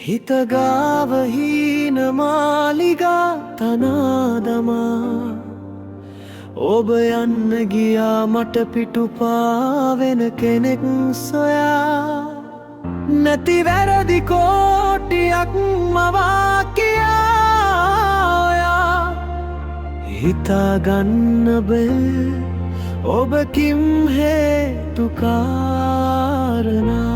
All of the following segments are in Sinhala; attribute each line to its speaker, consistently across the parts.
Speaker 1: හිතගාව හීන මාලිගා තනාදමා ඔබ යන්න ගියා මට පිටුපාවෙන කෙනෙක් සොයා නැති වැරදි කෝටියක් මවා කියා ඔයා හිතාගන්න බෑ ඔබ කිම් හේතු කාරණා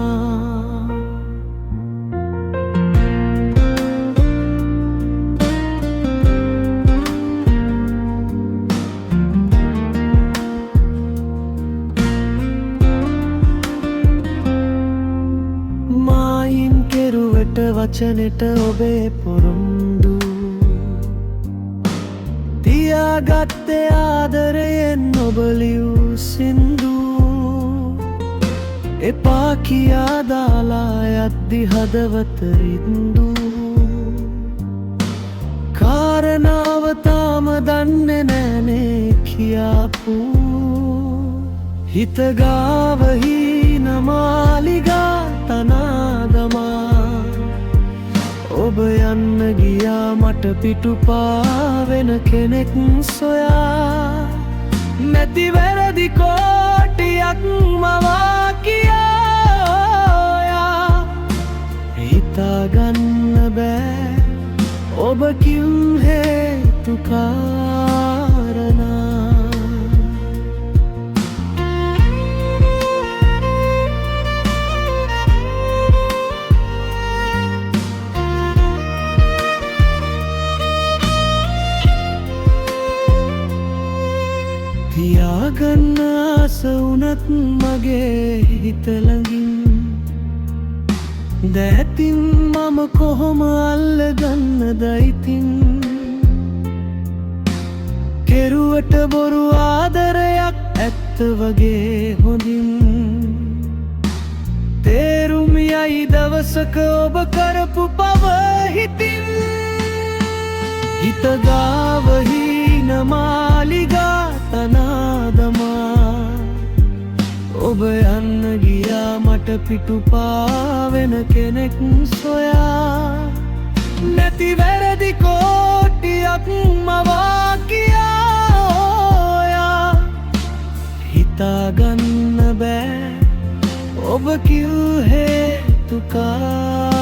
Speaker 1: වචනෙට ඔබේ පොරොන්දු තියාගත්තේ ආදරයෙන් ඔබ ලියූ සින්දු එපා කියා දාලා යද්දි හදවත රින්දු කාරණාව තාම දන්නේ නෑනේ කියාපු හිතගාව හීන මාලිගා තනාදමා ඔබ යන්න ගියා මට පිටුපාවෙන කෙනෙක් සොයා නැති වැරදි කෝටියක් මවා කියා හිතාගන්න බෑ ඔබ කිව් හේතු කාරණා තියාගන්න ආස වුණත් මගේ හිත ළඟින් දැතින් මම කොහොම අල්ලගන්නද ඉතින් කෙරුවට බොරු ආදරයක් ඇත්ත වගේ හොඳින් තේරුම් යයි දවසක ඔබ කරපු පව හිතින් හිතගාව හීන මාලිගා තනාදමා ඔබ යන්න ගියා මට පිටුපාවෙන කෙනෙක් සොයා නැති වැරදි කෝටියක් මවා කියා හිතාගන්න බෑ ඔබ කිව් හේතු කාරණා